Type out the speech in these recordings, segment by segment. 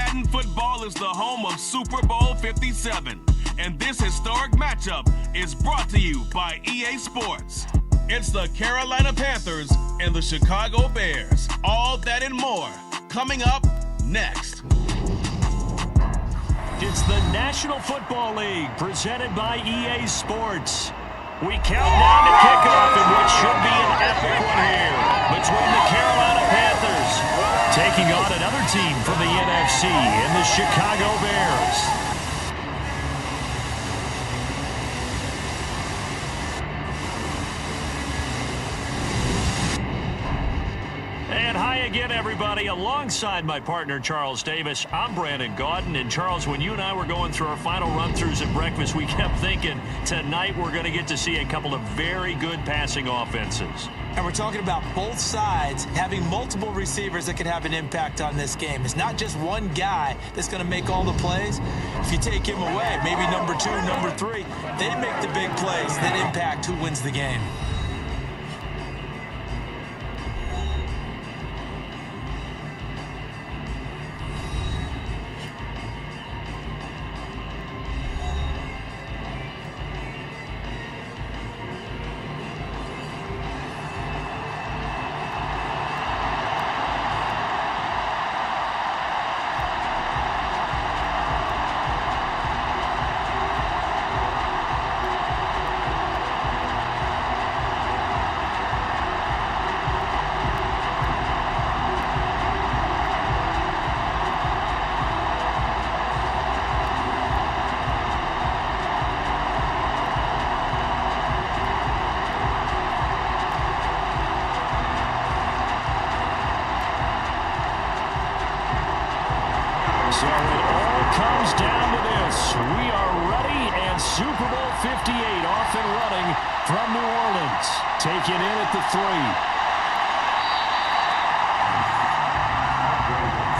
Madden football is the home of Super Bowl 57, and this historic matchup is brought to you by EA Sports. It's the Carolina Panthers and the Chicago Bears. All that and more coming up next. It's the National Football League presented by EA Sports. We count down to kickoff in what should be an epic one here between the Carolina Panthers taking on another team from the NFC in the Chicago Bears. And hi again, everybody. Alongside my partner, Charles Davis, I'm Brandon Gaudin. And Charles, when you and I were going through our final run-throughs at breakfast, we kept thinking tonight we're going to get to see a couple of very good passing offenses. And we're talking about both sides having multiple receivers that can have an impact on this game. It's not just one guy that's going to make all the plays. If you take him away, maybe number 2, number 3, they make the big plays that impact who wins the game. So it all comes down to this. We are ready, and Super Bowl 58 off and running from New Orleans. Taken in at the 3.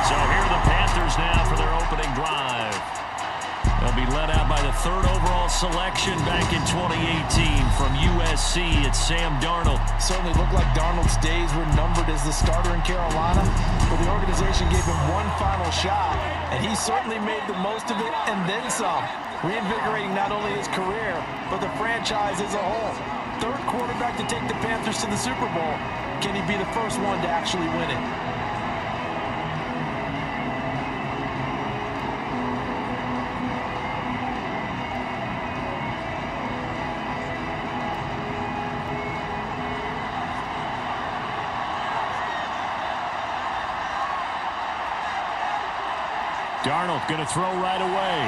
So here are the Panthers now for their opening drive. They'll be led out by the 3rd overall selection back in 2018 from USC. It's Sam Darnold. Certainly looked like Darnold's days were numbered as the starter in Carolina, but the organization gave him one final shot, and he certainly made the most of it and then some, reinvigorating not only his career, but the franchise as a whole. 3rd quarterback to take the Panthers to the Super Bowl. Can he be the first one to actually win it? Darnold going to throw right away.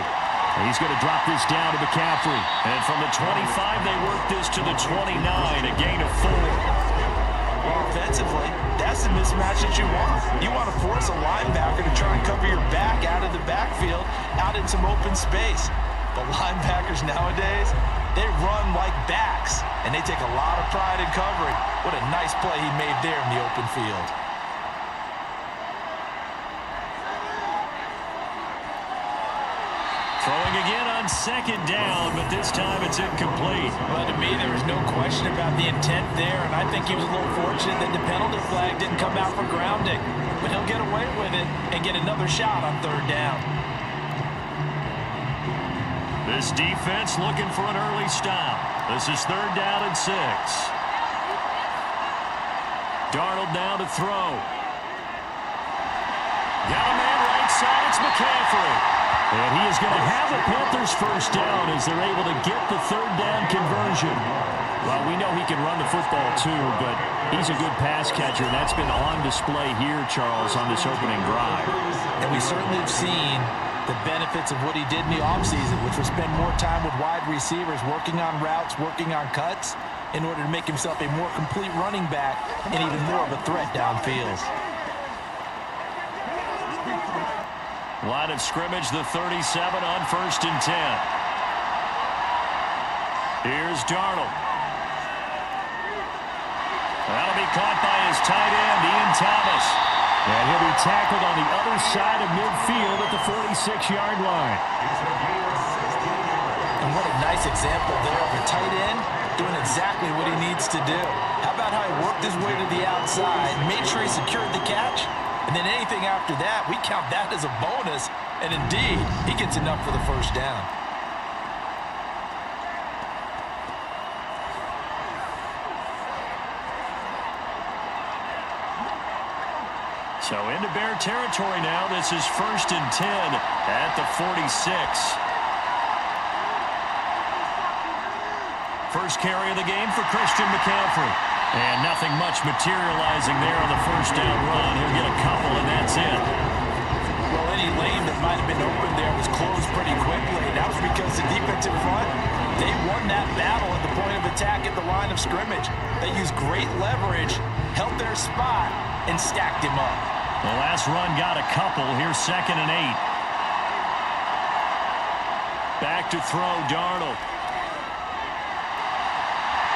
He's going to drop this down to McCaffrey. And from the 25, they work this to the 29, a gain of 4. Well, offensively, that's the mismatch that you want. You want to force a linebacker to try and cover your back out of the backfield, out in some open space. But linebackers nowadays, they run like backs, and they take a lot of pride in covering. What a nice play he made there in the open field. Throwing again on 2nd down, but this time it's incomplete. Well, to me, there was no question about the intent there, and I think he was a little fortunate that the penalty flag didn't come out for grounding. But he'll get away with it and get another shot on 3rd down. This defense looking for an early stop. This is 3rd down and 6. Darnold now to throw. Got a man right side, it's McCaffrey. And he is going to have the Panthers first down as they're able to get the 3rd down conversion. Well, we know he can run the football too, but he's a good pass catcher, and that's been on display here, Charles, on this opening drive. And we certainly have seen the benefits of what he did in the offseason, which was spend more time with wide receivers, working on routes, working on cuts, in order to make himself a more complete running back and even more of a threat downfield. Line of scrimmage, the 37 on 1st and 10. Here's Darnold. That'll be caught by his tight end, Ian Thomas. And he'll be tackled on the other side of midfield at the 46-yard line. And what a nice example there of a tight end doing exactly what he needs to do. How about how he worked his way to the outside, made sure he secured the catch, And then anything after that, we count that as a bonus. And indeed, he gets enough for the first down. So into Bear territory now. This is 1st and 10 at the 46. First carry of the game for Christian McCaffrey. And nothing much materializing there on the first down run. He'll get a couple, and that's it. Well, any lane that might have been open there was closed pretty quickly. That was because the defensive front, they won that battle at the point of attack at the line of scrimmage. They used great leverage, held their spot, and stacked him up. The last run got a couple. Here's 2nd and 8. Back to throw, Darnold.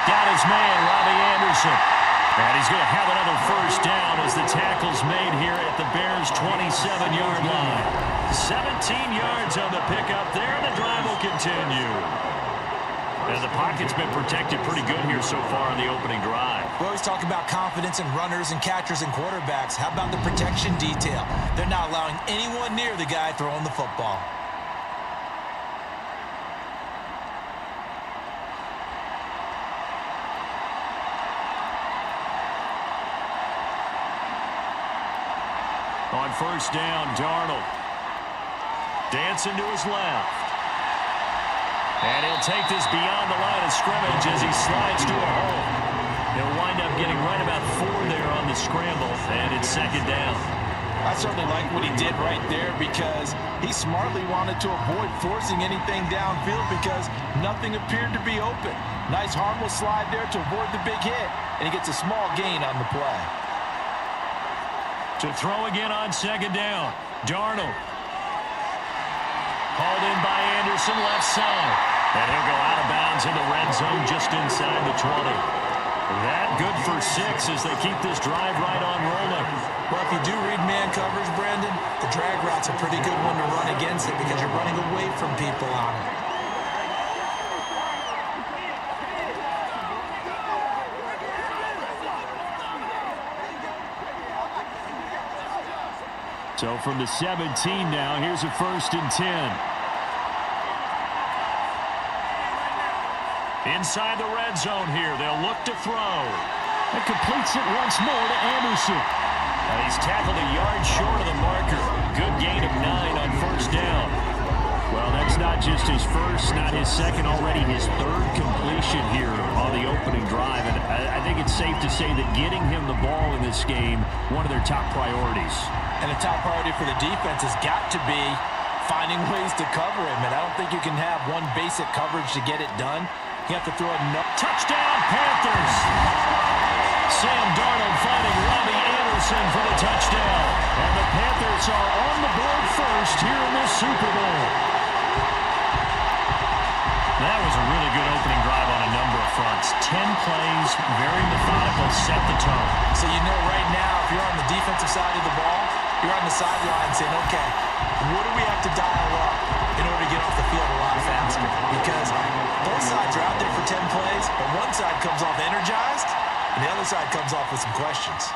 Got his man, Robbie Anderson. And he's going to have another first down as the tackle's made here at the Bears' 27-yard line. 17 yards on the pickup there, and the drive will continue. And the pocket's been protected pretty good here so far in the opening drive. We always talk about confidence in runners and catchers and quarterbacks. How about the protection detail? They're not allowing anyone near the guy throwing the football. On first down, Darnold. Dancing to his left. And he'll take this beyond the line of scrimmage as he slides to a hole. He'll wind up getting right about 4 there on the scramble, and it's 2nd down. I certainly like what he did right there because he smartly wanted to avoid forcing anything downfield because nothing appeared to be open. Nice harmless slide there to avoid the big hit, and he gets a small gain on the play. To throw again on 2nd down, Darnold. Hauled in by Anderson, left side. And he'll go out of bounds in the red zone just inside the 20. That good for 6 as they keep this drive right on rolling. Well, if you do read man coverage, Brandon, the drag route's a pretty good one to run against it because you're running away from people on it. So from the 17 now, here's a 1st and 10. Inside the red zone here, they'll look to throw. And completes it once more to Anderson. He's tackled a yard short of the marker. Good gain of 9 on first down. Well, that's not just his first, not his second, already his 3rd completion here on the opening drive. And I think it's safe to say that getting him the ball in this game, one of their top priorities. And the top priority for the defense has got to be finding ways to cover him. And I don't think you can have one basic coverage to get it done. You have to throw enough. Touchdown, Panthers! Sam Darnold finding Robbie Anderson for the touchdown. And the Panthers are on the board first here in this Super Bowl. That was a really good opening drive on a number of fronts. 10 plays, very methodical, set the tone. So you know right now, if you're on the defensive side of the ball, you're on the sideline saying, okay, what do we have to dial up in order to get off the field a lot faster? Because both sides are out there for 10 plays, but one side comes off energized, and the other side comes off with some questions.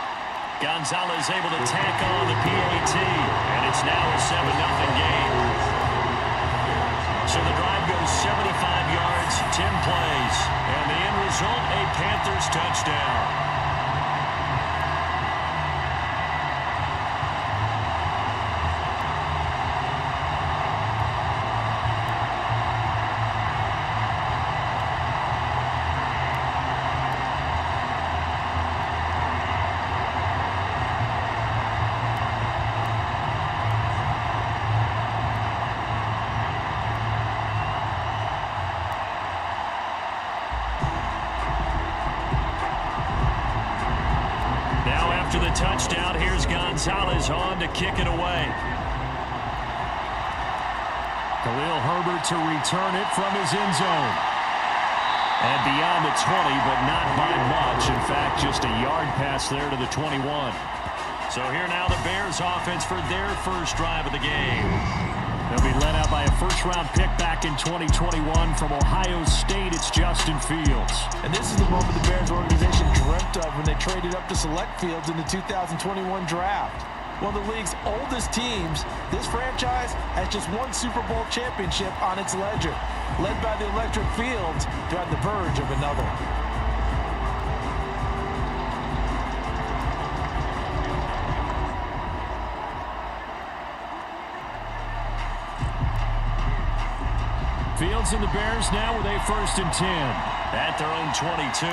Gonzalez able to tack on the PAT, and it's now a 7-0 game. So the drive goes 75 yards, 10 plays, and the end result, a Panthers touchdown. After the touchdown, here's Gonzalez on to kick it away. Khalil Herbert to return it from his end zone. And beyond the 20, but not by much. In fact, just a yard pass there to the 21. So here now the Bears offense for their first drive of the game. They'll be led out by a first-round pick back in 2021 from Ohio State. It's Justin Fields. And this is the moment the Bears organization dreamt of when they traded up to select Fields in the 2021 draft. one of the league's oldest teams, this franchise has just one Super Bowl championship on its ledger. Led by the electric fields, they're on the verge of another. Fields and the Bears now with a 1st and 10 at their own 22.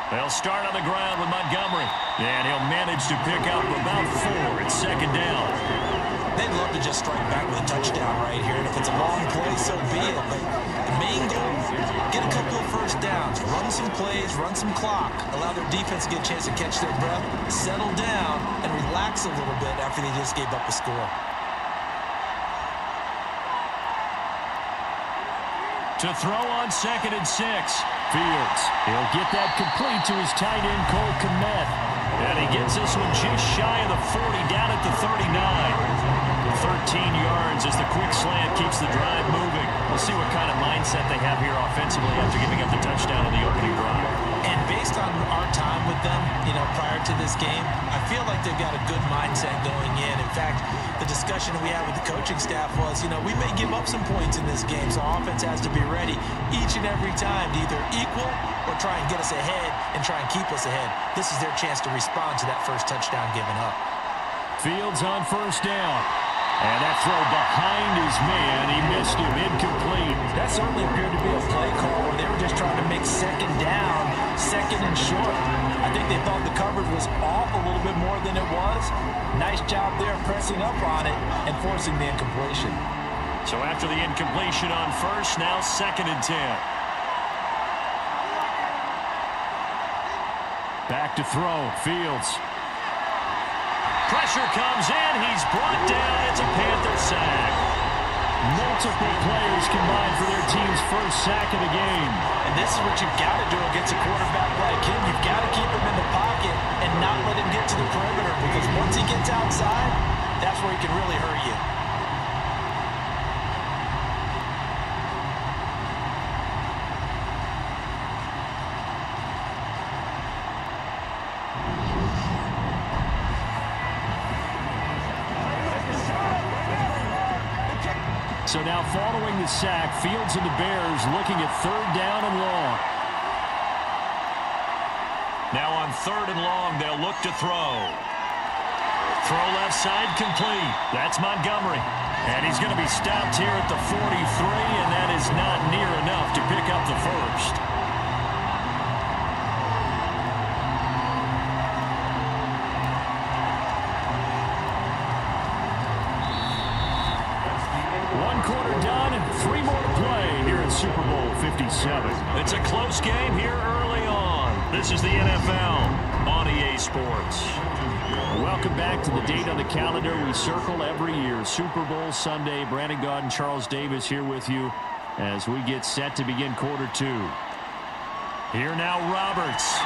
They'll start on the ground with Montgomery, and he'll manage to pick up about 4 at 2nd down. They'd love to just strike back with a touchdown right here, and if it's a long play, so be it. But the main goal, get a couple of 1st downs, run some plays, run some clock, allow their defense to get a chance to catch their breath, settle down, and relax a little bit after they just gave up a score. To throw on 2nd and 6. Fields, he'll get that complete to his tight end, Cole Kmet. And he gets this one just shy of the 40, down at the 39. 13 yards as the quick slant keeps the drive moving. We'll see what kind of mindset they have here offensively after giving up the touchdown on the opening drive. And based on our time with them, prior to this game, I feel like they've got a good mindset going in. In fact, the discussion that we had with the coaching staff was, we may give up some points in this game, so offense has to be ready each and every time to either equal or try and get us ahead and try and keep us ahead. This is their chance to respond to that first touchdown given up. Fields on 1st down. And that throw behind his man, he missed him, incomplete. That certainly appeared to be a play call where they were just trying to make 2nd down, 2nd and short. I think they thought the coverage was off a little bit more than it was. Nice job there pressing up on it and forcing the incompletion. So after the incompletion on 1st, now 2nd and 10. Back to throw, Fields. Pressure comes in. He's brought down. It's a Panther sack. Multiple players combined for their team's 1st sack of the game. And this is what you've got to do against a quarterback like him. You've got to keep him in the pocket and not let him get to the perimeter, because once he gets outside, that's where he can really hurt you. So now following the sack, Fields and the Bears looking at 3rd down and long. Now on 3rd and long, they'll look to throw. Throw left side complete. That's Montgomery. And he's going to be stopped here at the 43, and that is not near enough to pick up the 1st. Three more to play here at Super Bowl 57. It's a close game here early on. This is the NFL on EA Sports. Welcome back to the date on the calendar we circle every year. Super Bowl Sunday. Brandon Gaud and Charles Davis here with you as we get set to begin quarter 2. Here now Roberts.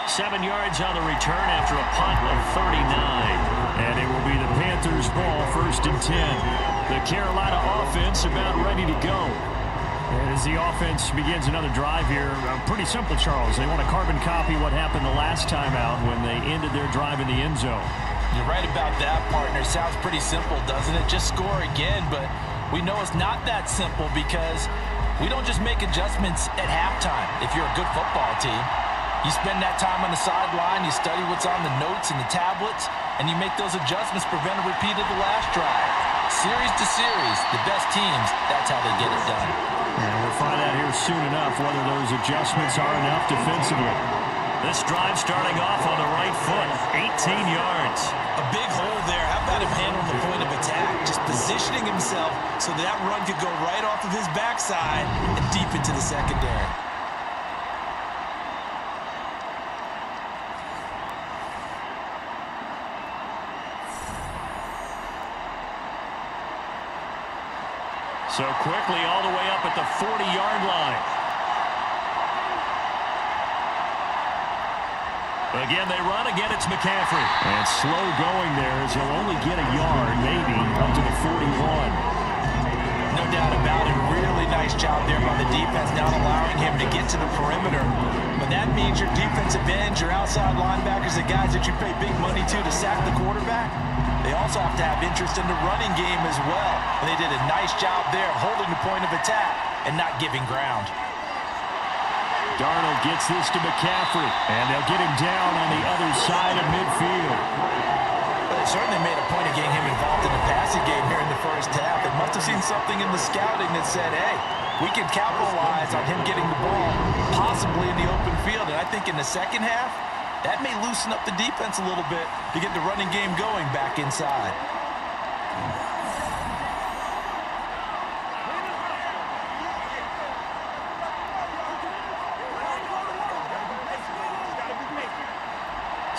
7 yards on the return after a punt of 39. And it will be the Panthers' ball, 1st and 10. The Carolina offense about ready to go. And as the offense begins another drive here, pretty simple, Charles. They want to carbon copy what happened the last time out when they ended their drive in the end zone. You're right about that, partner. Sounds pretty simple, doesn't it? Just score again, but we know it's not that simple because we don't just make adjustments at halftime if you're a good football team. You spend that time on the sideline, you study what's on the notes and the tablets, and you make those adjustments, prevent a repeat of the last drive. Series to series, the best teams, that's how they get it done. And we'll find out here soon enough whether those adjustments are enough defensively. This drive starting off on the right foot, 18 yards. A big hole there. How about him handling the point of attack? Just positioning himself so that run could go right off of his backside and deep into the secondary. So quickly all the way up at the 40-yard line. Again, they run. Again, it's McCaffrey. And slow going there as he'll only get a yard, maybe, up to the 41. No doubt about it. Really nice job there by the defense, not allowing him to get to the perimeter. But that means your defensive ends, your outside linebackers, the guys that you pay big money to sack the quarterback, they also have to have interest in the running game as well. And they did a nice job there holding the point of attack and not giving ground. Darnold gets this to McCaffrey, and they'll get him down on the other side of midfield. They certainly made a point of getting him involved in the passing game here in the first half. They must have seen something in the scouting that said, hey, we can capitalize on him getting the ball, possibly in the open field. And I think in the second half, that may loosen up the defense a little bit to get the running game going back inside.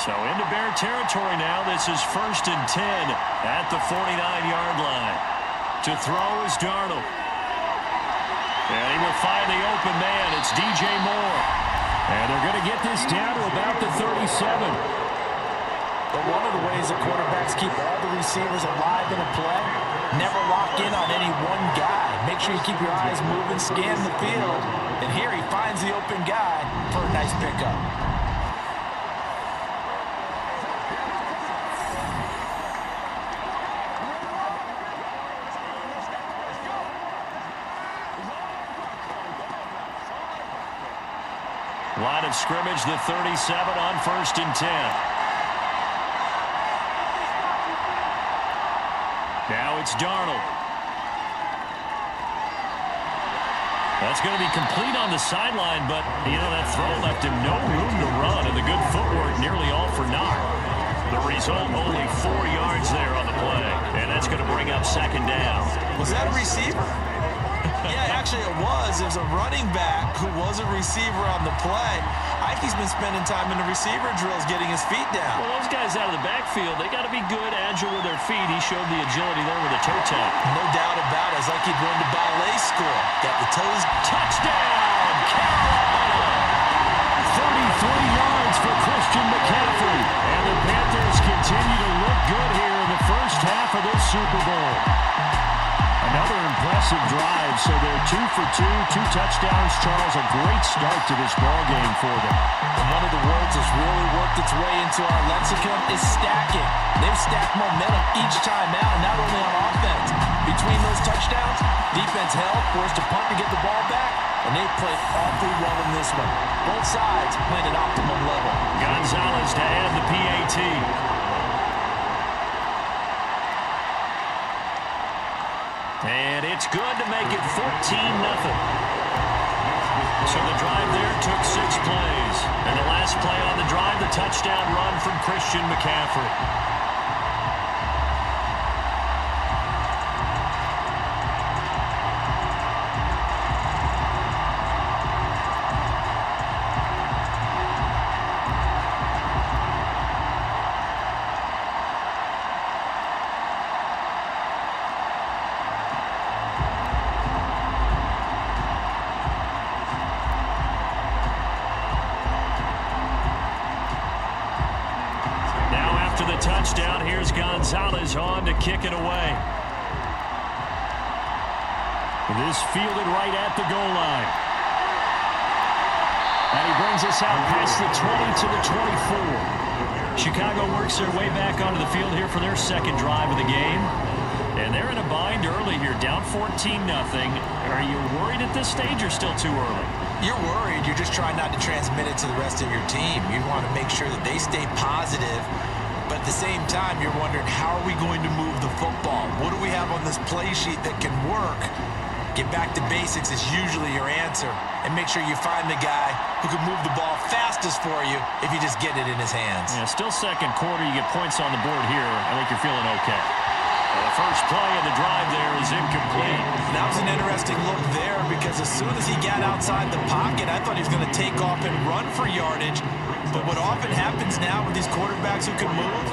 So into Bear territory now. This is 1st and 10 at the 49-yard line. To throw is Darnold. And he will find the open man. It's DJ Moore. And they're going to get this down to about the 37. But one of the ways that quarterbacks keep all the receivers alive in a play, never lock in on any one guy. Make sure you keep your eyes moving, scan the field. And here he finds the open guy for a nice pickup. Line of scrimmage, the 37 on 1st and 10. Now it's Darnold. That's going to be complete on the sideline, but, that throw left him no room to run, and the good footwork nearly all for naught. The result, only 4 yards there on the play, and that's going to bring up 2nd down. Was that a receiver? Yeah, actually it was. It was a running back who was a receiver on the play. I think he's been spending time in the receiver drills getting his feet down. Well, those guys out of the backfield, they got to be good, agile with their feet. He showed the agility there with a toe tap. No doubt about it. It's like he'd run to ballet school. Got the toes. Touchdown, Carolina! 33 yards for Christian McCaffrey. And the Panthers continue to look good here in the first half of this Super Bowl. Another impressive drive, so they're 2 for 2, 2 touchdowns. Charles, a great start to this ball game for them. And one of the words that's really worked its way into our lexicon is stacking. They've stacked momentum each time out, not only on offense. Between those touchdowns, defense held, forced to punt to get the ball back, and they played awfully well in this one. Both sides played at optimum level. Gonzalez to add the PAT. And it's good to make it 14-0. So the drive there took 6 plays. And the last play on the drive, the touchdown run from Christian McCaffrey. Touchdown. Here's Gonzalez on to kick it away. This fielded right at the goal line. And he brings us out past the 20 to the 24. Chicago works their way back onto the field here for their 2nd drive of the game. And they're in a bind early here, down 14-0. Are you worried at this stage or still too early? You're worried. You're just trying not to transmit it to the rest of your team. You want to make sure that they stay positive. But at the same time, you're wondering, how are we going to move the football? What do we have on this play sheet that can work? Get back to basics is usually your answer. And make sure you find the guy who can move the ball fastest for you if you just get it in his hands. Yeah, still 2nd quarter. You get points on the board here. I think you're feeling okay. Well, the first play of the drive there is incomplete. That was an interesting look there because as soon as he got outside the pocket, I thought he was going to take off and run for yardage. But what often happens now with these quarterbacks who can move,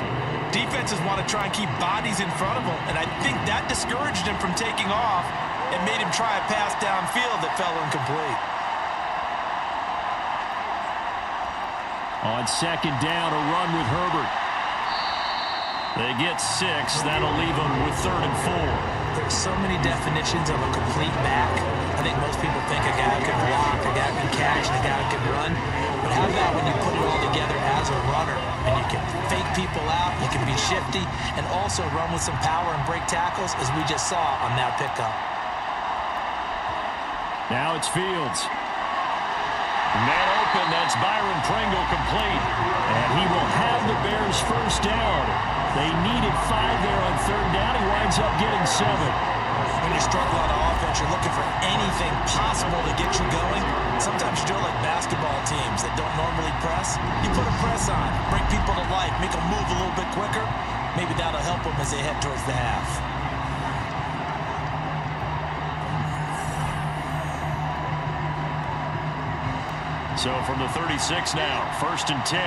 defenses want to try and keep bodies in front of them. And I think that discouraged him from taking off and made him try a pass downfield that fell incomplete. On 2nd down, a run with Herbert. They get 6. That'll leave them with 3rd and 4. There's so many definitions of a complete back. I think most people think a guy who can block, a guy who can catch and a guy who can run. But how about when you put it all together as a runner and you can fake people out, you can be shifty, and also run with some power and break tackles, as we just saw on that pickup. Now it's Fields. Man open, that's Byron Pringle complete. And he will have the Bears first down. They needed 5 there on third down. He winds up getting 7. When you struggle on offense, you're looking for anything possible to get you going. Sometimes you do it like basketball teams that don't normally press. You put a press on, bring people to life, make them move a little bit quicker. Maybe that'll help them as they head towards the half. So from the 36 now, 1st and 10.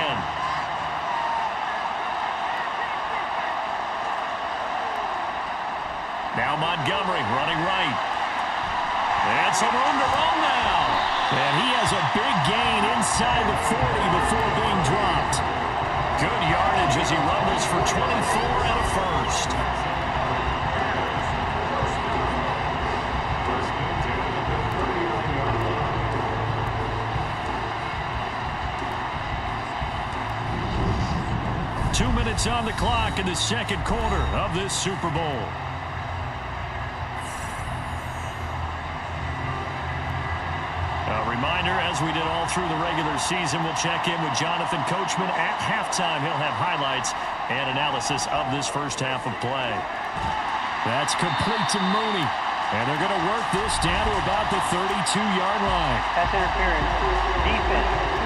Now Montgomery running right. And some room to run now. And he has a big gain inside the 40 before being dropped. Good yardage as he rumbles for 24 and a first. Minutes on the clock in the second quarter of this Super Bowl. A reminder, as we did all through the regular season, we'll check in with Jonathan Coachman at halftime. He'll have highlights and analysis of this first half of play. That's complete to Mooney. And they're going to work this down to about the 32-yard line. That's interference. Defense.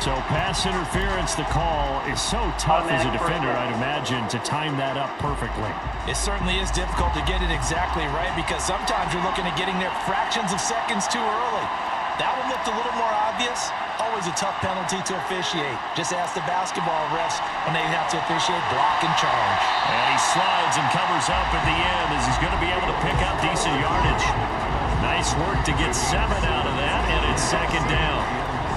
So pass interference, the call is so tough as a defender, I'd imagine, to time that up perfectly. It certainly is difficult to get it exactly right because sometimes you're looking at getting there fractions of seconds too early. That one looked a little more obvious. Always a tough penalty to officiate. Just ask the basketball refs when they have to officiate block and charge. And he slides and covers up at the end as he's going to be able to pick up decent yardage. Nice work to get 7 out of that, and it's 2nd down.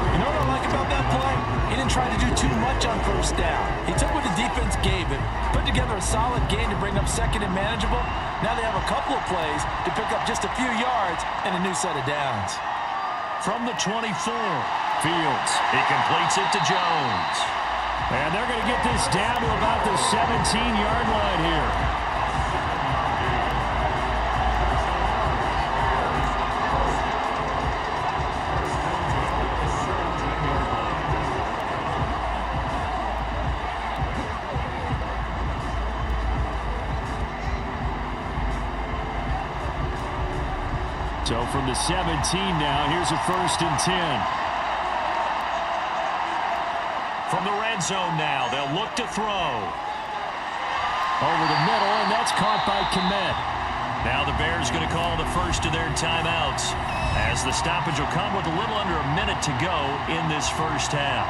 You know what I like about that play? He didn't try to do too much on first down. He took what the defense gave him, put together a solid gain to bring up 2nd and manageable. Now they have a couple of plays to pick up just a few yards and a new set of downs. From the 24, Fields. He completes it to Jones. And they're going to get this down to about the 17-yard line here. So from the 17 now, here's a 1st and 10. From the red zone now, they'll look to throw. Over the middle, and that's caught by Kmet. Now the Bears going to call the first of their timeouts, as the stoppage will come with a little under a minute to go in this first half.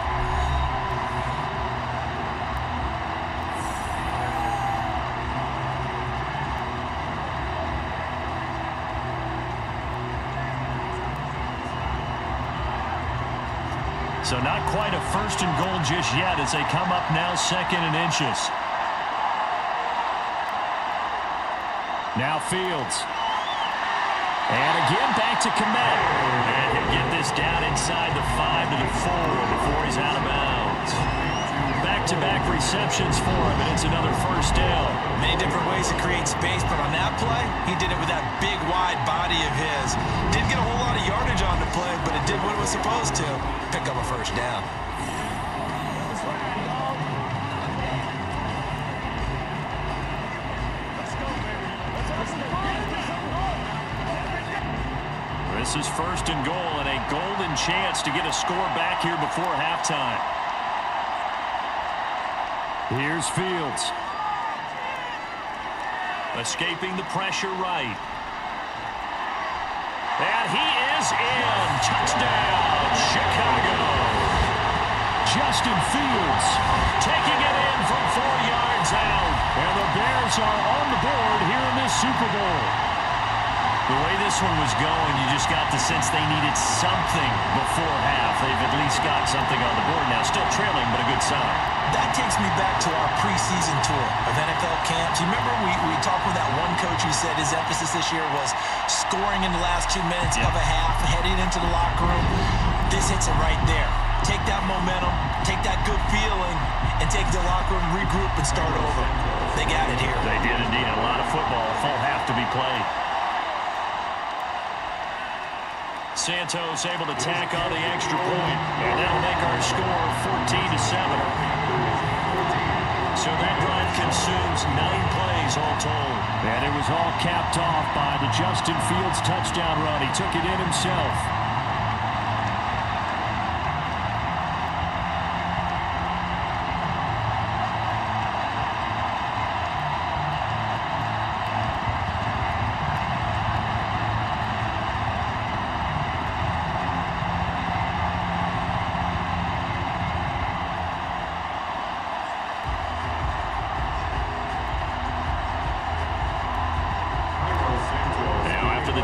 So not quite a 1st and goal just yet as they come up now 2nd and inches. Now Fields. And again back to Kmet. And he'll get this down inside the 5 to the 4 before he's out of bounds. Back-to-back receptions for him, and it's another 1st down. Many different ways to create space, but on that play, he did it with that big, wide body of his. Didn't get a whole lot of yardage on the play, but it did what it was supposed to. Pick up a 1st down. This is 1st and goal, and a golden chance to get a score back here before halftime. Here's Fields. Escaping the pressure right. And he is in. Touchdown, Chicago. Justin Fields taking it in from 4 yards out. And the Bears are on the board here in this Super Bowl. The way this one was going, you just got the sense they needed something before half. They've at least got something on the board now. Still trailing, but a good sign. That takes me back to our preseason tour of NFL camps. You remember we talked with that one coach who said his emphasis this year was scoring in the last 2 minutes of a half, heading into the locker room. This hits it right there. Take that momentum, take that good feeling, and take the locker room, regroup, and start over. They got it here. They did indeed. A lot of football, a full half to be played. Santos able to tack on the extra point, and that'll make our score 14-7. So that drive consumes 9 plays all told. And it was all capped off by the Justin Fields touchdown run. He took it in himself.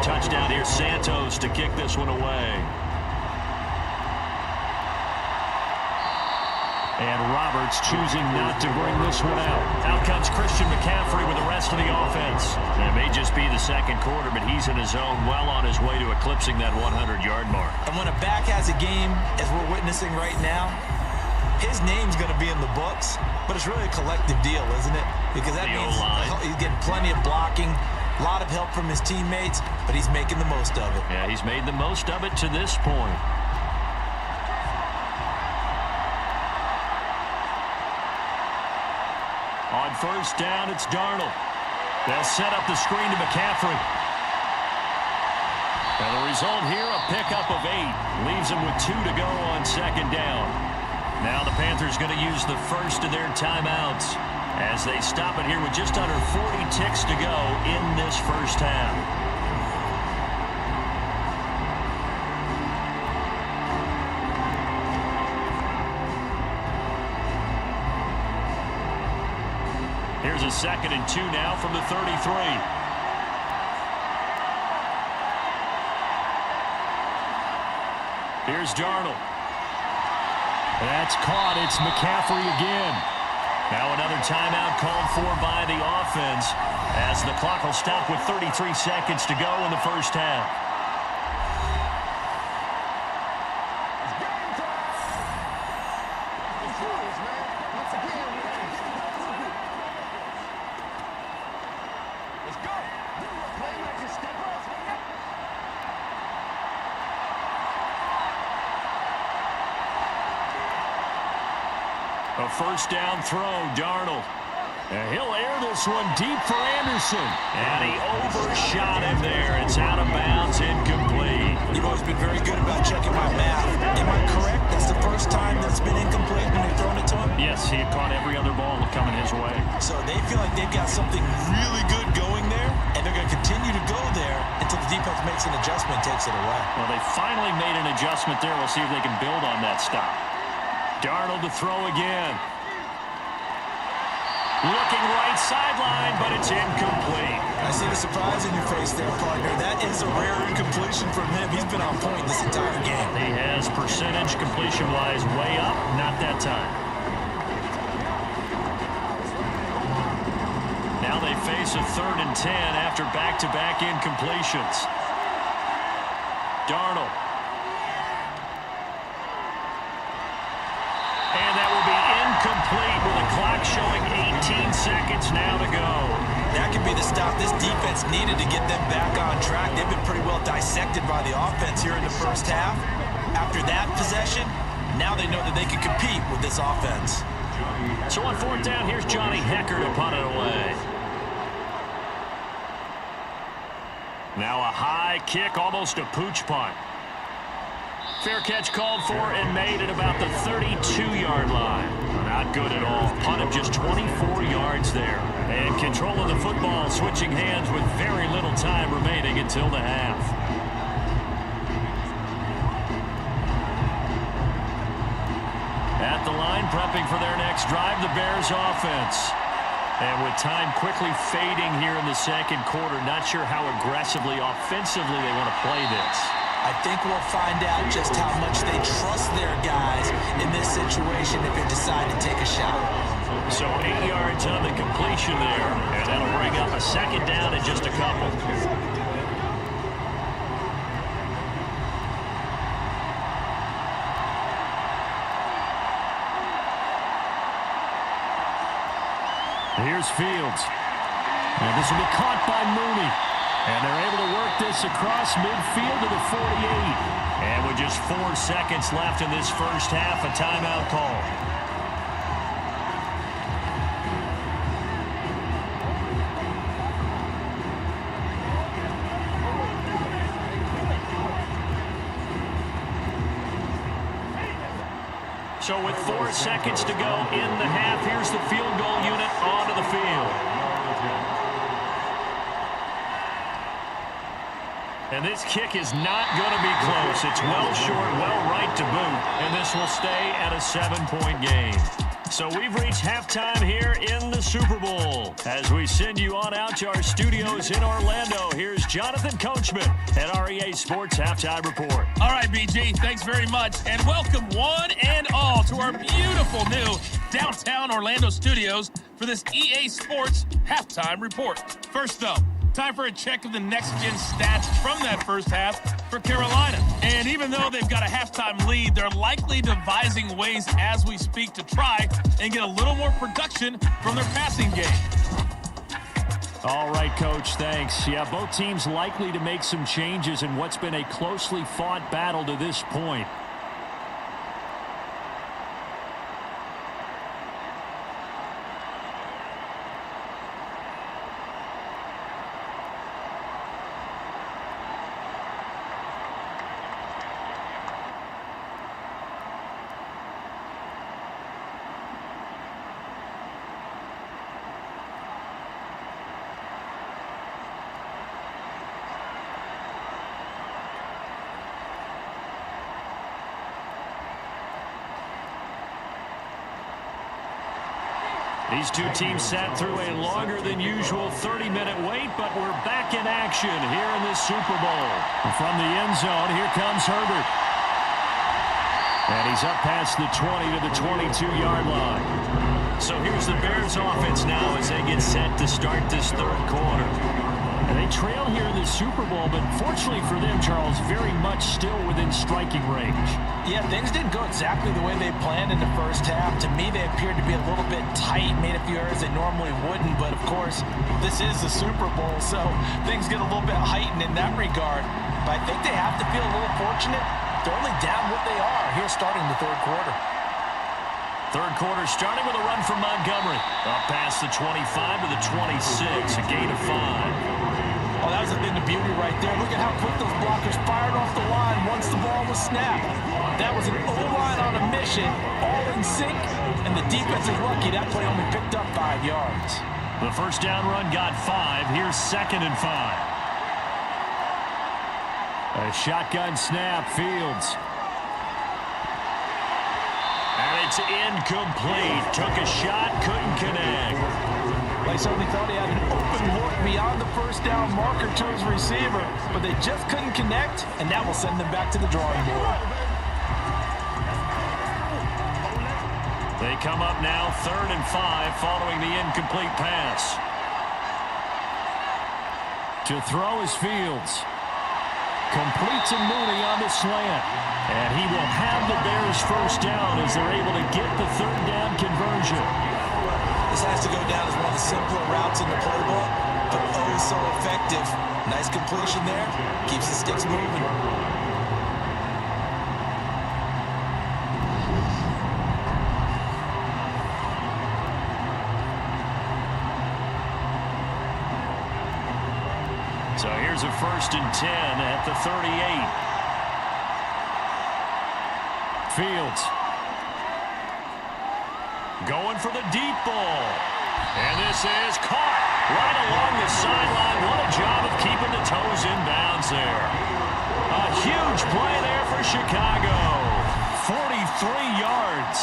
Touchdown here, Santos to kick this one away. And Roberts choosing not to bring this one out. Out comes Christian McCaffrey with the rest of the offense. And it may just be the second quarter, but he's in his zone, well on his way to eclipsing that 100-yard mark. And when a back has a game, as we're witnessing right now, his name's going to be in the books, but it's really a collective deal, isn't it? Because that means he's getting plenty of blocking, a lot of help from his teammates, but he's making the most of it. Yeah, he's made the most of it to this point. On first down, it's Darnold. They'll set up the screen to McCaffrey. And the result here, a pickup of 8. Leaves them with 2 to go on second down. Now the Panthers going to use the first of their timeouts as they stop it here with just under 40 ticks to go in this first half. Here's a 2nd and 2 now from the 33. Here's Darnold. That's caught. It's McCaffrey again. Now another timeout called for by the offense as the clock will stop with 33 seconds to go in the first half. A first down throw, Darnold. And he'll air this one deep for Anderson. And he overshot him there. It's out of bounds, incomplete. You've always been very good about checking my math. Am I correct? That's the first time that's been incomplete when they've thrown it to him? Yes, he had caught every other ball coming his way. So they feel like they've got something really good going there, and they're going to continue to go there until the defense makes an adjustment and takes it away. Well, they finally made an adjustment there. We'll see if they can build on that stop. Darnold to throw again. Looking right sideline, but it's incomplete. I see the surprise in your face there, partner. That is a rare incompletion from him. He's been on point this entire game. He has percentage completion-wise way up, not that time. Now they face a 3rd and 10 after back-to-back incompletions. Darnold. And that will be incomplete with the clock showing 18 seconds now to go. That could be the stop this defense needed to get them back on track. They've been pretty well dissected by the offense here in the first half. After that possession, now they know that they can compete with this offense. So on 4th down, here's Johnny Hecker to punt it away. Now a high kick, almost a pooch punt. Fair catch called for and made at about the 32-yard line. Not good at all. Punt of just 24 yards there. And control of the football, switching hands with very little time remaining until the half. At the line, prepping for their next drive, the Bears offense. And with time quickly fading here in the second quarter, not sure how aggressively, offensively they want to play this. I think we'll find out just how much they trust their guys in this situation if they decide to take a shot. So 8 yards on the completion there, and that'll bring up a 2nd down in just a couple. Here's Fields. And this will be caught by Mooney. And they're able to work this across midfield to the 48. And with just 4 seconds left in this first half, a timeout call. So with 4 seconds to go in the half, here's the field goal unit onto the field. And this kick is not going to be close. It's well short, well right to boot. And this will stay at a 7-point game. So we've reached halftime here in the Super Bowl. As we send you on out to our studios in Orlando, here's Jonathan Coachman at our EA Sports Halftime Report. All right, BG, thanks very much. And welcome one and all to our beautiful new downtown Orlando studios for this EA Sports Halftime Report. First up, time for a check of the next-gen stats from that first half for Carolina. And even though they've got a halftime lead, they're likely devising ways as we speak to try and get a little more production from their passing game. All right, Coach, thanks. Yeah, both teams likely to make some changes in what's been a closely fought battle to this point. These two teams sat through a longer than usual 30-minute wait, but we're back in action here in this Super Bowl. From the end zone, here comes Herbert. And he's up past the 20 to the 22-yard line. So here's the Bears offense now as they get set to start this third quarter. And they trail here in the Super Bowl, but fortunately for them, Charles, very much still within striking range. Yeah, things didn't go exactly the way they planned in the first half. To me, they appeared to be a little bit tight, made a few errors they normally wouldn't. But, of course, this is the Super Bowl, so things get a little bit heightened in that regard. But I think they have to feel a little fortunate. They're only down what they are here starting the third quarter. Third quarter starting with a run from Montgomery. Up past the 25 to the 26, a gain of 5. Oh, that was a thing of beauty right there. Look at how quick those blockers fired off the line once the ball was snapped. That was an O-line on a mission, all in sync, and the defense is lucky that play only picked up 5 yards. The first down run got 5. Here's 2nd and 5. A shotgun snap, Fields. And it's incomplete. Took a shot, couldn't connect. They certainly thought he had an open look beyond the first down marker to his receiver, but they just couldn't connect, and that will send them back to the drawing board. They come up now 3rd and 5 following the incomplete pass. To throw is Fields. Completes a Mooney on the slant. And he will have the Bears first down as they're able to get the 3rd down conversion. This has to go down as one of the simpler routes in the playbook, but oh so effective. Nice completion there. Keeps the sticks moving. So here's a 1st and 10 at the 38. Fields. Going for the deep ball. And this is caught right along the sideline. What a job of keeping the toes in bounds there. A huge play there for Chicago. 43 yards.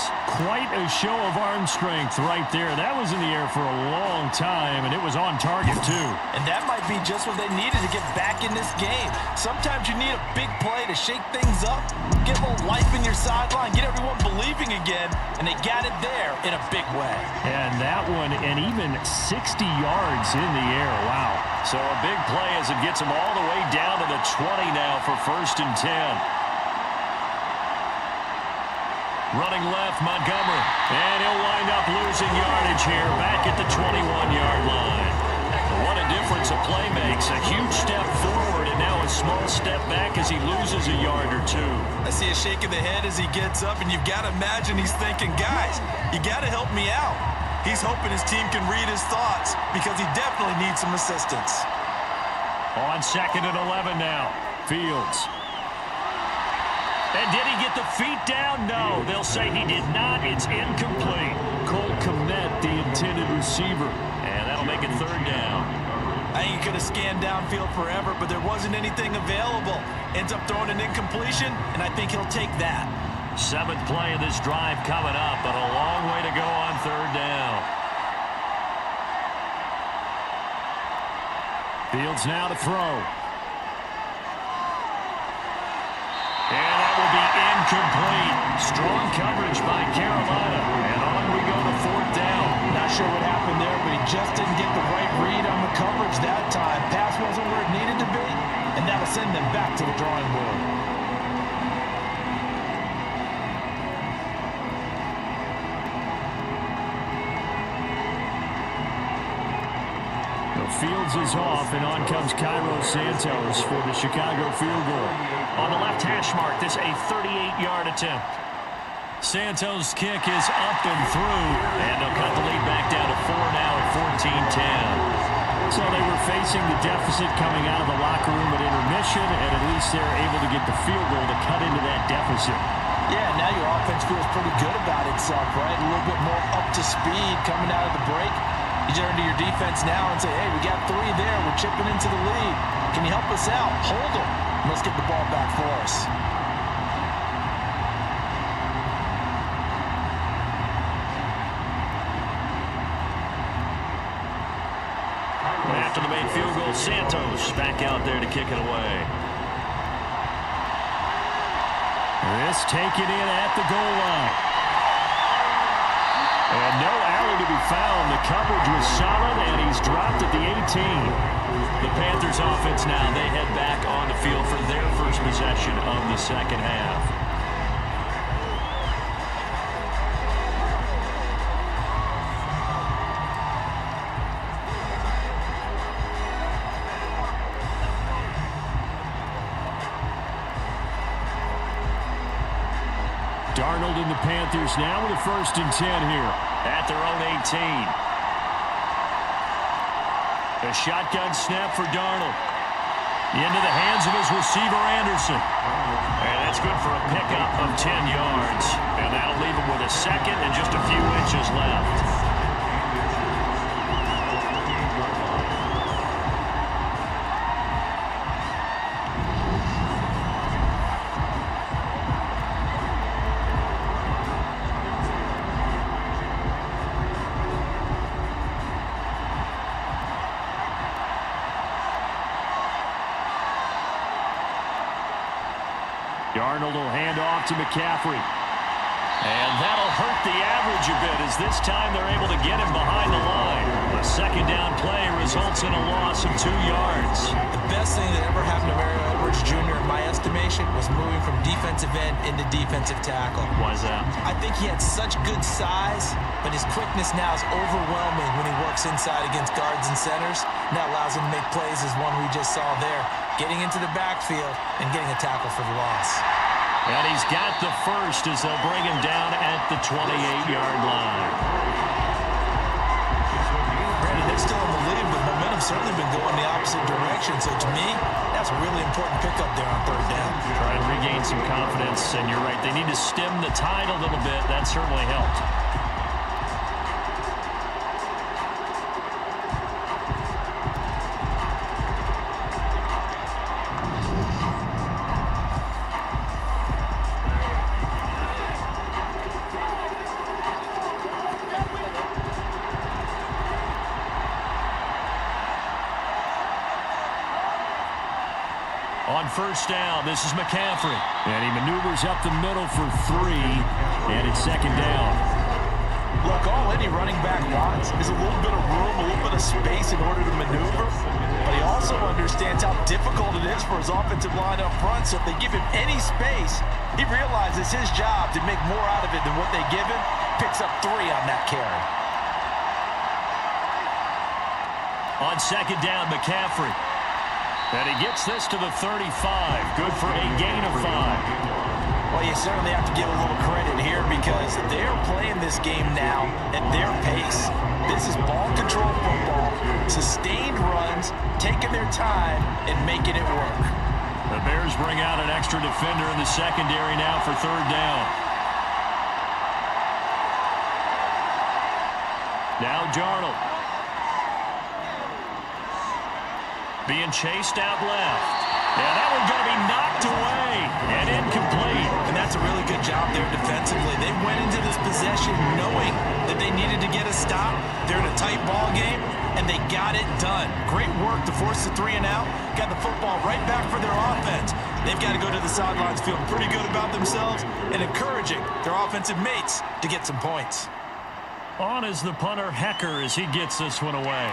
Quite a show of arm strength right there. That was in the air for a long time, and it was on target, too. And that might be just what they needed to get back in this game. Sometimes you need a big play to shake things up, get a little life in your sideline, get everyone believing again, and they got it there in a big way. And that one, and even 60 yards in the air. Wow. So a big play as it gets them all the way down to the 20 now for 1st and 10. Running left, Montgomery. And he'll wind up losing yardage here back at the 21-yard line. What a difference a play makes. A huge step forward and now a small step back as he loses a yard or two. I see a shake of the head as he gets up, and you've got to imagine he's thinking, guys, you got to help me out. He's hoping his team can read his thoughts because he definitely needs some assistance. On 2nd and 11 now. Fields. And did he get the feet down? No. They'll say he did not. It's incomplete. Cole Kmet, the intended receiver. And that'll make it 3rd down. I think he could have scanned downfield forever, but there wasn't anything available. Ends up throwing an incompletion, and I think he'll take that. 7th play of this drive coming up, but a long way to go on 3rd down. Fields now to throw. And that will be incomplete. Strong coverage by Carolina. And on we go to 4th down. Not sure what happened there, but he just didn't get the right read on the coverage that time. Pass wasn't where it needed to be, and that'll send them back to the drawing board. Fields is off, and on comes Cairo Santos for the Chicago field goal. On the left hash mark, this a 38-yard attempt. Santos' kick is up and through, and they'll cut the lead back down to 4 now at 14-10. So they were facing the deficit coming out of the locker room at intermission, and at least they're able to get the field goal to cut into that deficit. Yeah, now your offense feels pretty good about itself, right? A little bit more up to speed coming out of the break. You turn to your defense now and say, hey, we got 3 there. We're chipping into the lead. Can you help us out? Hold them. Let's get the ball back for us. After the made field goal, Santos back out there to kick it away. This taken in at the goal line. And no alley to be found. The coverage was solid, and he's dropped at the 18. The Panthers offense now, they head back on the field for their first possession of the 2nd half. Darnold and the Panthers now with a 1st and 10 here at their own 18. A shotgun snap for Darnold. Into the hands of his receiver, Anderson. And that's good for a pickup of 10 yards. And that'll leave him with a 2nd and just a few inches left. Darnold will hand off to McCaffrey. And that'll hurt the average a bit as this time they're able to get him behind the line. A 2nd down play results in a loss of 2 yards. The best thing that ever happened to Mario Edwards Jr., in my estimation, was moving from defensive end into defensive tackle. Why is that? I think he had such good size, but his quickness now is overwhelming when he works inside against guards and centers. And that allows him to make plays as one we just saw there, getting into the backfield and getting a tackle for the loss. And he's got the 1st as they'll bring him down at the 28-yard line. Brandon, they're still in the lead, but momentum's certainly been going the opposite direction. So to me, that's a really important pickup there on 3rd down. Try and regain some confidence, and you're right. They need to stem the tide a little bit. That certainly helped. On 1st down, this is McCaffrey. And he maneuvers up the middle for 3. And it's 2nd down. Look, all any running back wants is a little bit of room, a little bit of space in order to maneuver. But he also understands how difficult it is best for his offensive line up front, so if they give him any space, he realizes his job to make more out of it than what they give him. Picks up 3 on that carry. On second down, McCaffrey. And he gets this to the 35. Good for a gain of 5. Well, you certainly have to give a little credit here because they're playing this game now at their pace. This is ball control football, sustained runs, taking their time, and making it work. The Bears bring out an extra defender in the secondary now for third down. Now Darnold. Being chased out left. Yeah, that one's going to be knocked away and incomplete. And that's a really good job there defensively. They went into this possession knowing that they needed to get a stop. They're in a tight ball game, and they got it done. Great work to force the 3 and out. Got the football right back for their offense. They've got to go to the sidelines feeling pretty good about themselves and encouraging their offensive mates to get some points. On is the punter, Hecker, as he gets this one away.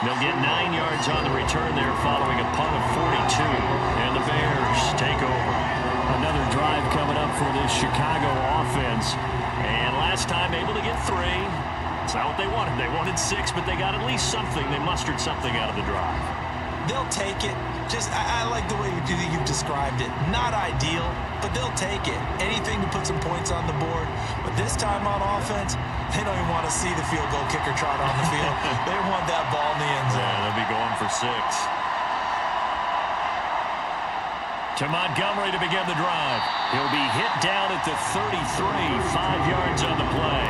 They'll get 9 yards on the return there following a punt of 42. And the Bears take over. Another drive coming up for this Chicago offense. And last time able to get 3. It's not what they wanted. They wanted 6, but they got at least something. They mustered something out of the drive. They'll take it. I like the way you've described it. Not ideal, but they'll take it. Anything to put some points on the board. But this time on offense, they don't even want to see the field goal kicker trot on the field. They want that ball in the end zone. Yeah, they'll be going for 6. To Montgomery to begin the drive. He'll be hit down at the 33, 5 yards on the play.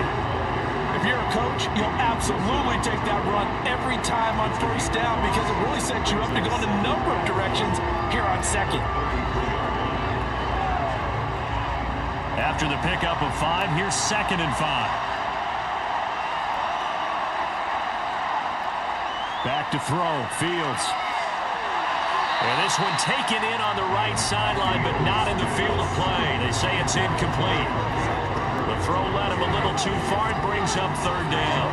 If you're a coach, you'll absolutely take that run every time on first down because it really sets you up to go in a number of directions here on second. After the pickup of 5, here's 2nd and 5. Back to throw, Fields. And this one taken in on the right sideline, but not in the field of play. They say it's incomplete. The throw led him a little too far. It brings up third down.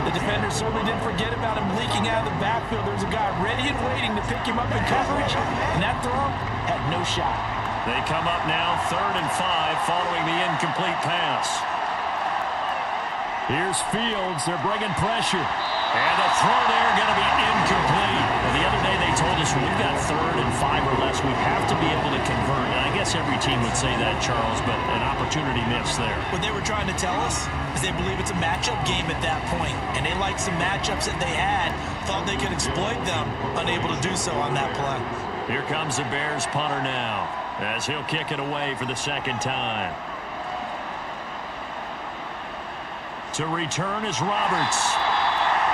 The defender certainly didn't forget about him leaking out of the backfield. There's a guy ready and waiting to pick him up in coverage, and that throw had no shot. They come up now 3rd and 5 following the incomplete pass. Here's Fields. They're bringing pressure. And the throw there going to be incomplete. Well, the other day they told us we've got 3rd and 5 or less. We have to be able to convert. And I guess every team would say that, Charles, but an opportunity missed there. What they were trying to tell us is they believe it's a matchup game at that point. And they liked some matchups that they had, thought they could exploit them, unable to do so on that play. Here comes the Bears punter now as he'll kick it away for the 2nd time. To return is Roberts.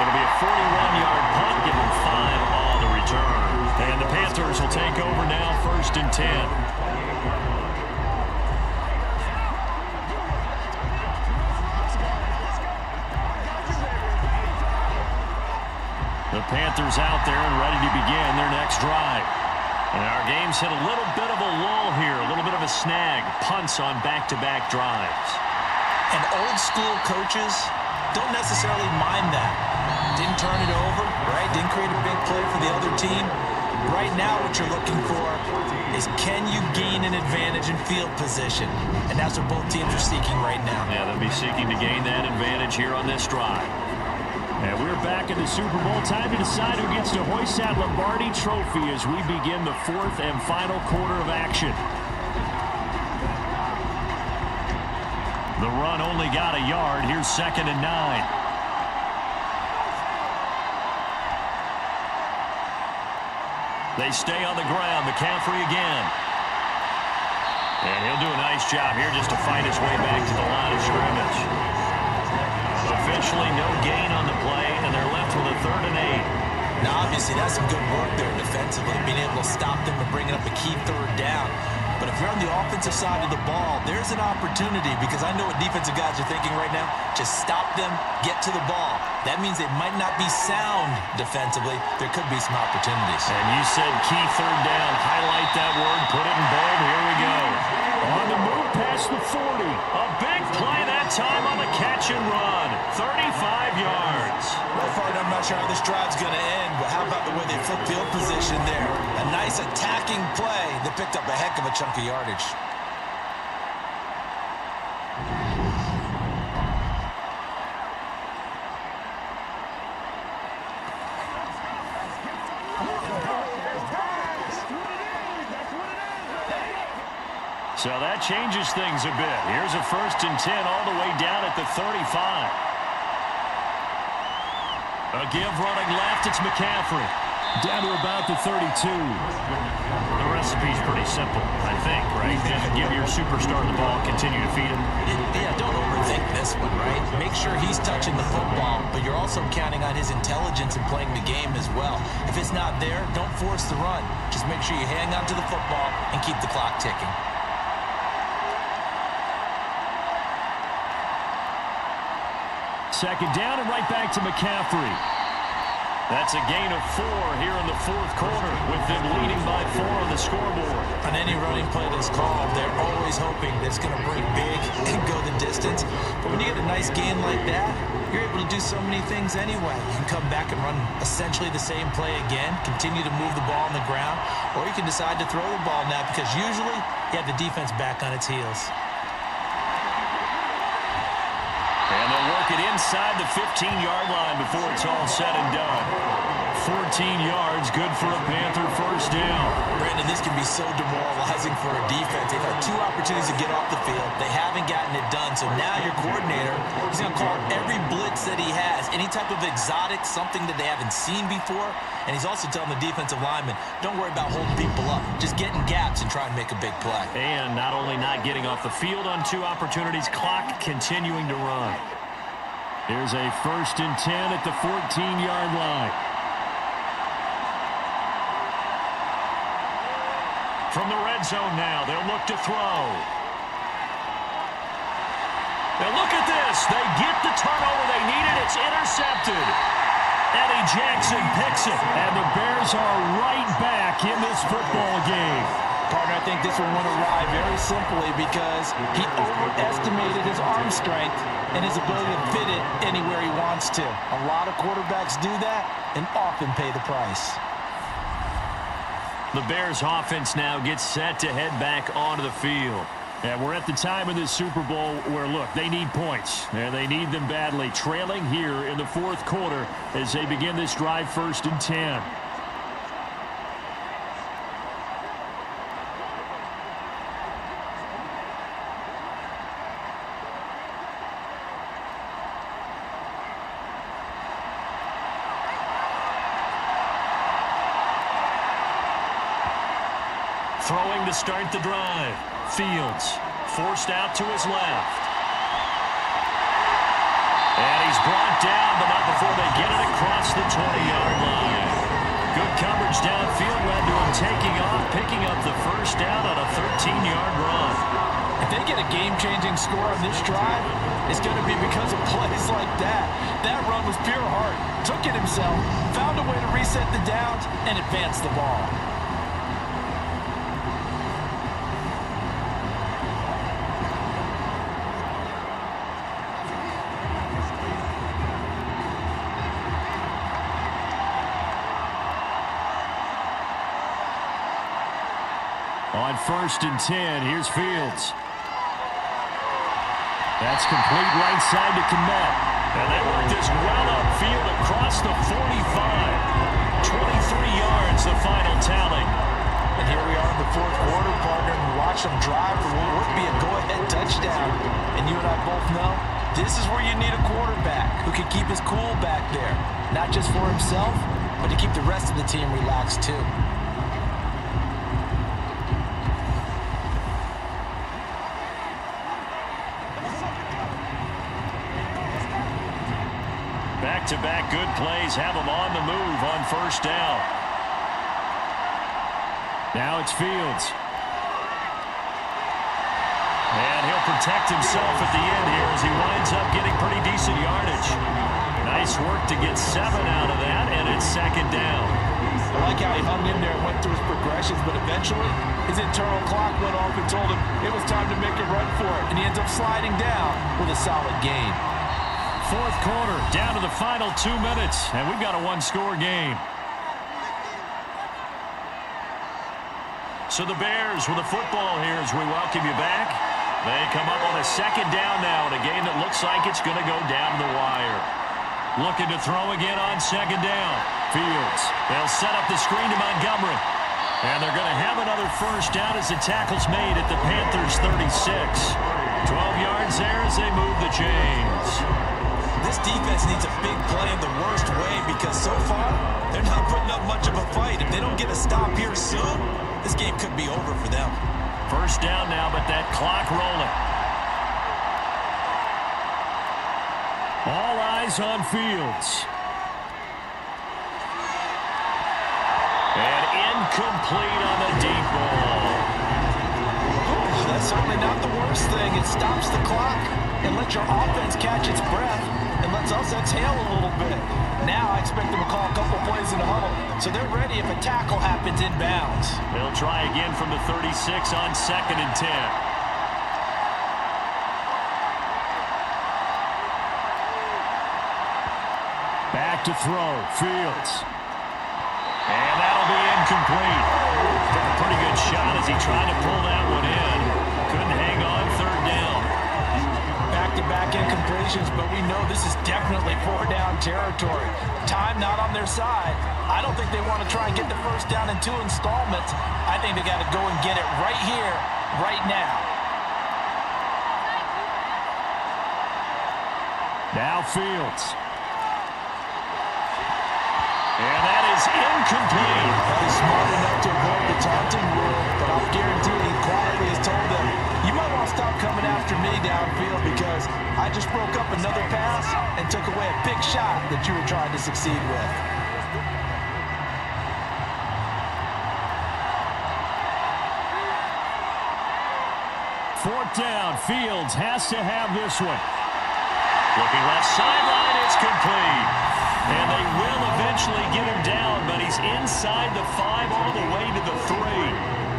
It'll be a 41-yard punt, give him 5 on the return. And the Panthers will take over now, 1st and 10. The Panthers out there and ready to begin their next drive. And our game's hit a little bit of a lull here, a little bit of a snag. Punts on back-to-back drives. And old-school coaches don't necessarily mind that. Didn't turn it over, right? Didn't create a big play for the other team. Right now what you're looking for is can you gain an advantage in field position? And that's what both teams are seeking right now. Yeah, they'll be seeking to gain that advantage here on this drive. And we're back in the Super Bowl. Time to decide who gets to hoist that Lombardi Trophy as we begin the 4th and final quarter of action. The run only got a yard. Here's 2nd and 9. They stay on the ground. McCaffrey again. And he'll do a nice job here just to fight his way back to the line of scrimmage. Officially no gain on the play, and they're left with a 3rd and 8. Now, obviously, that's some good work there defensively, being able to stop them and bringing up a key 3rd down. But if you're on the offensive side of the ball, there's an opportunity because I know what defensive guys are thinking right now. Just stop them, get to the ball. That means it might not be sound defensively. There could be some opportunities. And you said key 3rd down. Highlight that word. Put it in bold. Here we go. On the move past the 40. A big play that time on the catch and run. 35 yards. Well, I'm not not sure how this drive's going to end, but how about the way they flip field position there? A nice attacking play that picked up a heck of a chunk of yardage. So that changes things a bit. Here's a 1st and 10 all the way down at the 35. A give running left, it's McCaffrey. Down to about the 32. The recipe's pretty simple, I think, right? Just give your superstar the ball, continue to feed him. Yeah, don't overthink this one, right? Make sure he's touching the football, but you're also counting on his intelligence in playing the game as well. If it's not there, don't force the run. Just make sure you hang on to the football and keep the clock ticking. Second down and right back to McCaffrey. That's a gain of 4 here in the 4th quarter with them leading by 4 on the scoreboard. On any running play that's called, they're always hoping that it's going to break big and go the distance. But when you get a nice gain like that, you're able to do so many things anyway. You can come back and run essentially the same play again, continue to move the ball on the ground, or you can decide to throw the ball now because usually you have the defense back on its heels. And they'll work it inside the 15-yard line before it's all said and done. 14 yards, good for a Panther 1st down. Brandon, this can be so demoralizing for a defense. They've had 2 opportunities to get off the field. They haven't gotten it done. So now your coordinator, he's going to call every blitz that he has, any type of exotic, something that they haven't seen before. And he's also telling the defensive lineman, don't worry about holding people up. Just get in gaps and try and make a big play. And not only not getting off the field on 2 opportunities, clock continuing to run. Here's a 1st and 10 at the 14-yard line. From the red zone now, they'll look to throw. And look at this. They get the turnover they needed. It's intercepted. Eddie Jackson picks it. And the Bears are right back in this football game. Partner, I think this one went awry very simply because he overestimated his arm strength and his ability to fit it anywhere he wants to. A lot of quarterbacks do that and often pay the price. The Bears offense now gets set to head back onto the field. And we're at the time of this Super Bowl where, look, they need points. And they need them badly. Trailing here in the 4th quarter as they begin this drive 1st and 10. Throwing to start the drive. Fields forced out to his left. And he's brought down, but not before they get it across the 20-yard line. Good coverage downfield led to him taking off, picking up the 1st down on a 13-yard run. If they get a game-changing score on this drive, it's going to be because of plays like that. That run was pure heart. Took it himself, found a way to reset the downs, and advance the ball. On 1st and 10, here's Fields. That's complete right side to Kmet. And they work this well upfield across the 45. 23 yards, the final tally. And here we are in the 4th quarter, partner, and watch them drive for what would be a go-ahead touchdown. And you and I both know this is where you need a quarterback who can keep his cool back there. Not just for himself, but to keep the rest of the team relaxed too. Back-to-back good plays have them on the move on 1st down. Now it's Fields. And he'll protect himself at the end here as he winds up getting pretty decent yardage. Nice work to get 7 out of that, and it's 2nd down. I like how he hung in there and went through his progressions, but eventually his internal clock went off and told him it was time to make a run for it, and he ends up sliding down with a solid gain. fourth quarter, down to the final 2 minutes, and we've got a one-score game. So the Bears with the football here as we welcome you back. They come up on a second down now in a game that looks like it's going to go down the wire. Looking to throw again on second down. Fields. They'll set up the screen to Montgomery. And they're going to have another first down as the tackle's made at the Panthers' 36. 12 yards there as they move the chains. This defense needs a big play in the worst way because so far, they're not putting up much of a fight. If they don't get a stop here soon, this game could be over for them. First down now, but that clock rolling. All eyes on Fields. And incomplete on the deep ball. That's certainly not the worst thing. It stops the clock and lets your offense catch its breath and lets us exhale a little bit. Now I expect them to call a couple plays in the huddle, so they're ready if a tackle happens inbounds. They'll try again from the 36 on 2nd and 10. Back to throw. Fields. And that'll be incomplete. Took a pretty good shot as he tried to pull that one in. Couldn't hang on third down. Back-to-back incompletions, but we know this is definitely four-down territory. Time not on their side. I don't think they want to try and get the first down in 2 installments. I think they got to go and get it right here, right now. Now Fields. And that is incomplete. He's smart enough to avoid the taunting rule, but I'll guarantee he quietly has told them, you might want to stop coming after me downfield because I just broke up another pass and took away a big shot that you were trying to succeed with. Fourth down. Fields has to have this one. Looking left sideline, it's complete. And they will eventually get him down, but he's inside the 5 all the way to the 3.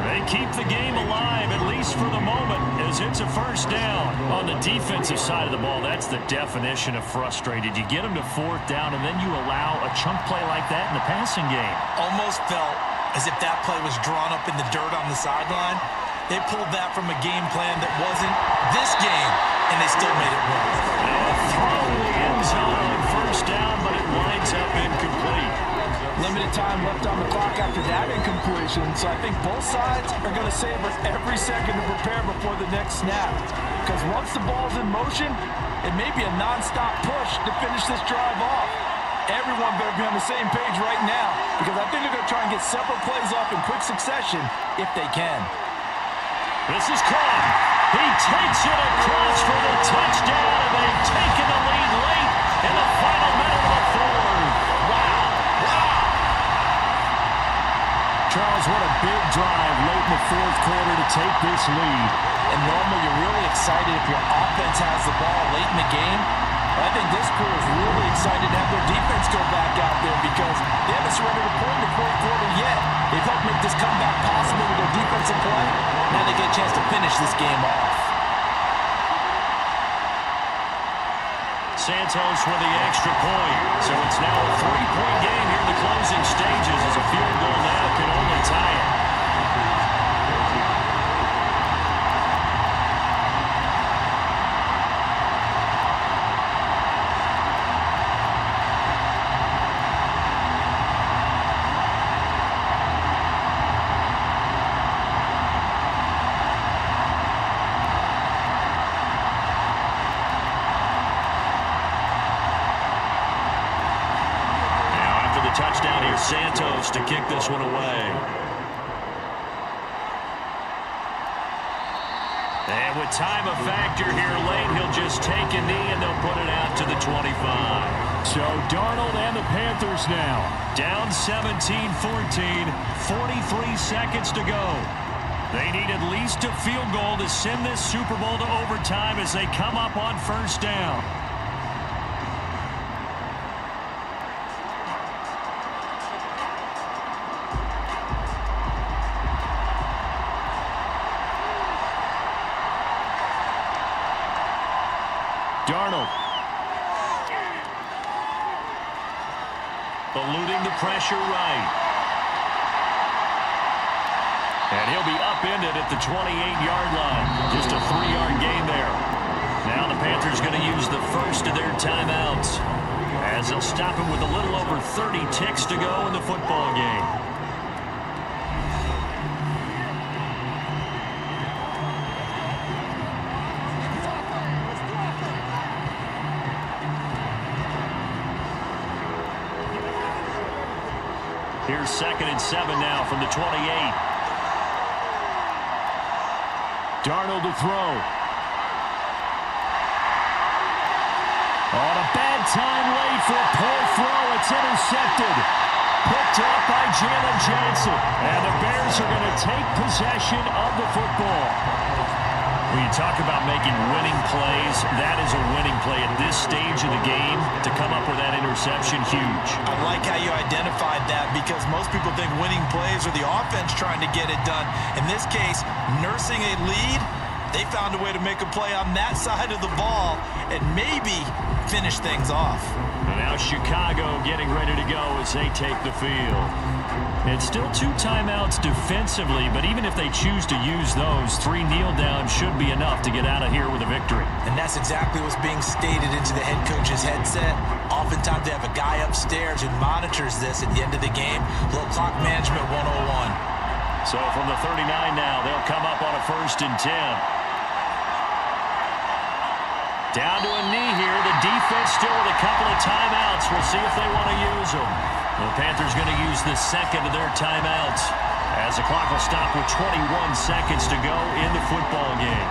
They keep the game alive, at least for the moment, as it's a first down. On the defensive side of the ball, that's the definition of frustrated. You get them to fourth down, and then you allow a chunk play like that in the passing game. Almost felt as if that play was drawn up in the dirt on the sideline. They pulled that from a game plan that wasn't this game, and they still made it work. And throw in the end zone on first down, but it winds up incomplete. Limited time left on the clock after that incompletion, so I think both sides are going to savor every second to prepare before the next snap. Because once the ball's in motion, it may be a non-stop push to finish this drive off. Everyone better be on the same page right now, because I think they're going to try and get several plays off in quick succession if they can. This is caught. He takes it across for the touchdown, and they've taken the lead late in the final minute of the fourth. Wow. Charles, what a big drive late in the fourth quarter to take this lead. And normally you're really excited if your offense has the ball late in the game. But I think this crew is really excited to have their defense go back out there because they haven't surrendered a point in the fourth quarter yet. They've helped make this comeback possible with their defensive play. Now they get a chance to finish this game off. Santos with the extra point. So it's now a 3-point game here in the closing stages as a field goal now can only tie it. Touchdown here, Santos to kick this one away. And with time a factor here late, he'll just take a knee and they'll put it out to the 25. So Darnold and the Panthers now down 17-14, 43 seconds to go. They need at least a field goal to send this Super Bowl to overtime as they come up on first down. Darnold. eluding the pressure right. And he'll be upended at the 28-yard line. Just a 3-yard gain there. Now the Panthers going to use the first of their timeouts, as they'll stop him with a little over 30 ticks to go in the football game. Here's 2nd and 7 now from the 28. Darnold to throw. On a bad time late for a poor throw. It's intercepted. Picked up by Jalen Johnson. And the Bears are going to take possession of the football. When you talk about making winning plays, that is a winning play at this stage of the game. To come up with that interception, huge. I like how you identified that, because most people think winning plays are the offense trying to get it done. In this case, nursing a lead, they found a way to make a play on that side of the ball and maybe finish things off. And now Chicago getting ready to go as they take the field. It's still 2 timeouts defensively, but even if they choose to use those, 3 kneel downs should be enough to get out of here with a victory. And that's exactly what's being stated into the head coach's headset. Oftentimes they have a guy upstairs who monitors this at the end of the game. Little clock management 101. So from the 39 now, they'll come up on a 1st and 10. Down to a knee here. The defense still with a couple of timeouts. We'll see if they want to use them. The Panthers going to use the 2nd of their timeouts, as the clock will stop with 21 seconds to go in the football game.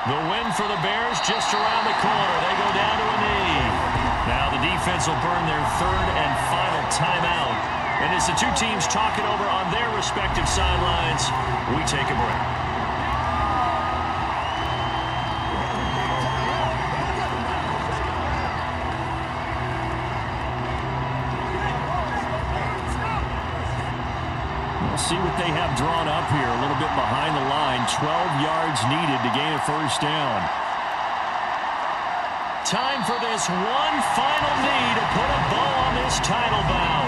The win for the Bears just around the corner. They go down to a knee. Now the defense will burn their 3rd and final timeout. And as the 2 teams talk it over on their respective sidelines, we take a break. See what they have drawn up here. A little bit behind the line. 12 yards needed to gain a 1st down. Time for this one final knee to put a bow on this title bout.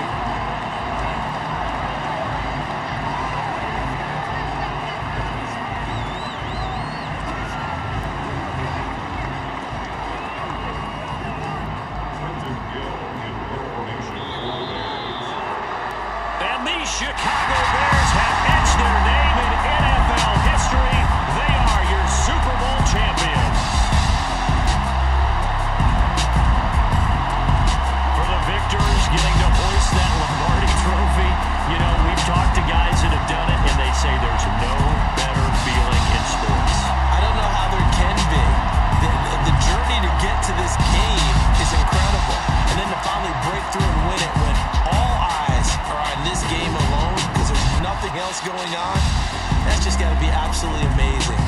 And the Chicago Bears have etched their name in NFL history. They are your Super Bowl champions. For the victors getting to hoist that Lombardi trophy, you know, we've talked to guys that have done it, and they say there's no better feeling in sports. I don't know how there can be. The journey to get to this game is incredible. And then to finally break through and win it when all eyes are on this game alone because there's nothing else going on, that's just got to be absolutely amazing.